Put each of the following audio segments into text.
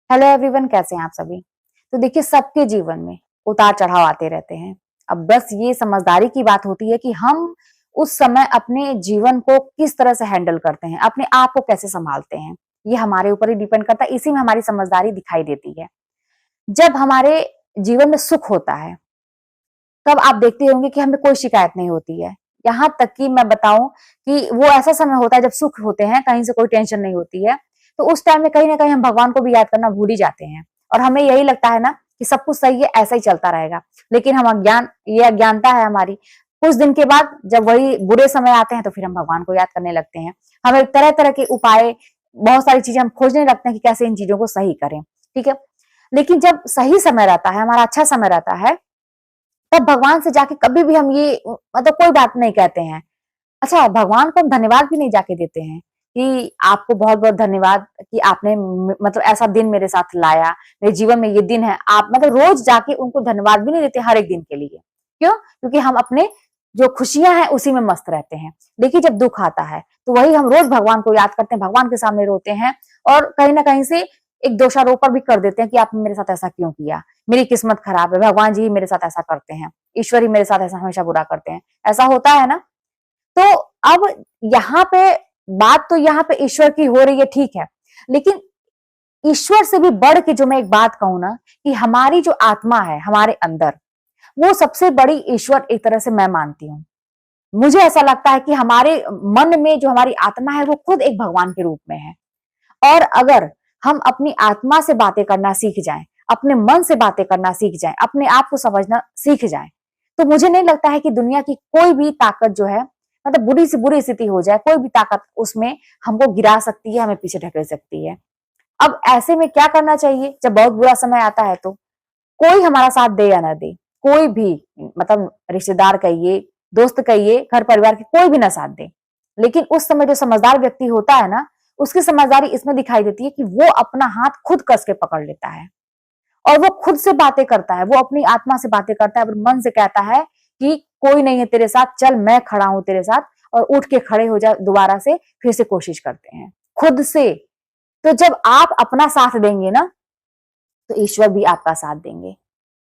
Hello everyone, कैसे हैं आप सभी। तो देखिए, सबके जीवन में उतार चढ़ाव आते रहते हैं। अब बस ये समझदारी की बात होती है कि हम उस समय अपने जीवन को किस तरह से हैंडल करते हैं, अपने आप को कैसे संभालते हैं, ये हमारे ऊपर ही डिपेंड करता है। इसी में हमारी समझदारी दिखाई देती है। जब हमारे जीवन में सुख होता है तब आप देखते होंगे कि हमें कोई शिकायत नहीं होती है। यहाँ तक कि मैं बताऊं कि वो ऐसा समय होता है जब सुख होते हैं, कहीं से कोई टेंशन नहीं होती है। तो उस टाइम में कहीं ना कहीं हम भगवान को भी याद करना भूल ही जाते हैं और हमें यही लगता है ना कि सब कुछ सही है, ऐसा ही चलता रहेगा। लेकिन हम ये अज्ञानता है हमारी। कुछ दिन के बाद जब वही बुरे समय आते हैं तो फिर हम भगवान को याद करने लगते हैं। हमें तरह तरह के उपाय, बहुत सारी चीजें हम खोजने लगते हैं कि कैसे इन चीजों को सही करें। ठीक है, लेकिन जब सही समय रहता है, हमारा अच्छा समय रहता है, तब भगवान से जाके कभी भी हम ये मतलब कोई बात नहीं कहते हैं। अच्छा, भगवान को हम धन्यवाद भी नहीं जाके देते हैं कि आपको बहुत बहुत धन्यवाद कि आपने मतलब ऐसा दिन मेरे साथ लाया, मेरे जीवन में ये दिन है। आप मतलब रोज जाके उनको धन्यवाद भी नहीं देते हर एक दिन के लिए। क्यों? क्योंकि हम अपने जो खुशियां हैं उसी में मस्त रहते हैं। देखिए, जब दुख आता है तो वही हम रोज भगवान को याद करते हैं, भगवान के सामने रोते हैं और कहीं ना कहीं से एक दोषारोपण भी कर देते हैं कि आपने मेरे साथ ऐसा क्यों किया, मेरी किस्मत खराब है, भगवान जी ही मेरे साथ ऐसा करते हैं, ईश्वर ही मेरे साथ ऐसा हमेशा बुरा करते हैं। ऐसा होता है ना। तो अब यहाँ पे बात तो यहाँ पे ईश्वर की हो रही है, ठीक है, लेकिन ईश्वर से भी बढ़ के जो मैं एक बात कहूं ना, कि हमारी जो आत्मा है हमारे अंदर, वो सबसे बड़ी ईश्वर एक तरह से मैं मानती हूँ। मुझे ऐसा लगता है कि हमारे मन में जो हमारी आत्मा है वो खुद एक भगवान के रूप में है। और अगर हम अपनी आत्मा से बातें करना सीख जाएं, अपने मन से बातें करना सीख जाएं, अपने आप को समझना सीख जाएं, तो मुझे नहीं लगता है कि दुनिया की कोई भी ताकत जो है, मतलब बुरी से बुरी स्थिति हो जाए, कोई भी ताकत उसमें हमको गिरा सकती है, हमें पीछे ढकेल सकती है। अब ऐसे में क्या करना चाहिए जब बहुत बुरा समय आता है? तो कोई हमारा साथ दे या ना दे, कोई भी, मतलब रिश्तेदार कहिए, दोस्त कहिए, घर परिवार के कोई भी ना साथ दे, लेकिन उस समय जो समझदार व्यक्ति होता है ना, उसकी समझदारी इसमें दिखाई देती है कि वो अपना हाथ खुद कस के पकड़ लेता है और वो खुद से बातें करता है, वो अपनी आत्मा से बातें करता है, अपने मन से कहता है कि कोई नहीं है तेरे साथ, चल मैं खड़ा हूं तेरे साथ, और उठ के खड़े हो जा, दोबारा से फिर से कोशिश करते हैं खुद से। तो जब आप अपना साथ देंगे ना, तो ईश्वर भी आपका साथ देंगे।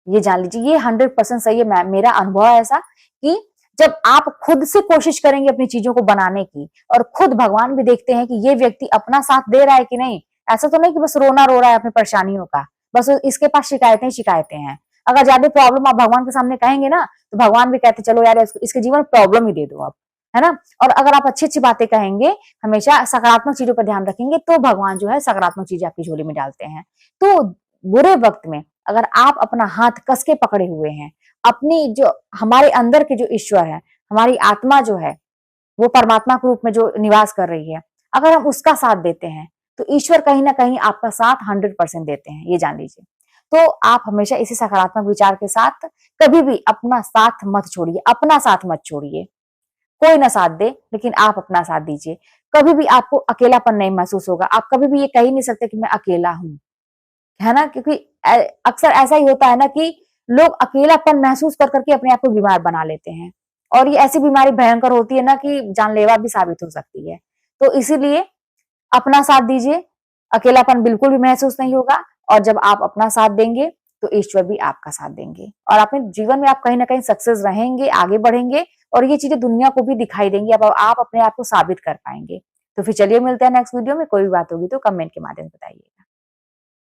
ये जान लीजिए, ये 100% सही है। मेरा अनुभव है ऐसा कि जब आप खुद से कोशिश करेंगे अपनी चीजों को बनाने की, और खुद भगवान भी देखते हैं कि ये व्यक्ति अपना साथ दे रहा है कि नहीं। ऐसा तो नहीं कि बस रोना रो रहा है अपनी परेशानियों का, बस इसके पास शिकायतें ही शिकायतें हैं। अगर ज्यादा प्रॉब्लम आप भगवान के सामने कहेंगे ना, तो भगवान भी कहते चलो यार इसके जीवन में प्रॉब्लम ही दे दो अब, है ना। और अगर आप अच्छी अच्छी बातें कहेंगे, हमेशा सकारात्मक चीजों पर ध्यान रखेंगे, तो भगवान जो है सकारात्मक चीजें आपकी झोली में डालते हैं। तो बुरे वक्त में अगर आप अपना हाथ कस के पकड़े हुए हैं, अपनी जो हमारे अंदर के जो ईश्वर है, हमारी आत्मा जो है, वो परमात्मा के रूप में जो निवास कर रही है, अगर हम उसका साथ देते हैं, तो ईश्वर कहीं ना कहीं आपका साथ 100% देते हैं, ये जान लीजिए। तो आप हमेशा इसी सकारात्मक विचार के साथ कभी भी अपना साथ मत छोड़िए, अपना साथ मत छोड़िए। कोई ना साथ दे, लेकिन आप अपना साथ दीजिए। कभी भी आपको अकेलापन नहीं महसूस होगा। आप कभी भी ये कह ही नहीं सकते कि मैं अकेला हूं, है ना। क्योंकि अक्सर ऐसा ही होता है ना कि लोग अकेलापन महसूस कर करके अपने आप को बीमार बना लेते हैं, और ये ऐसी बीमारी भयंकर होती है ना कि जानलेवा भी साबित हो सकती है। तो इसीलिए अपना साथ दीजिए, अकेलापन बिल्कुल भी महसूस नहीं होगा। और जब आप अपना साथ देंगे तो ईश्वर भी आपका साथ देंगे, और अपने जीवन में आप कहीं ना कहीं सक्सेस रहेंगे, आगे बढ़ेंगे, और ये चीजें दुनिया को भी दिखाई देंगी। अब आप अपने आप को साबित कर पाएंगे। तो फिर चलिए, मिलते हैं नेक्स्ट वीडियो में। कोई भी बात होगी तो कमेंट के माध्यम से बताइएगा।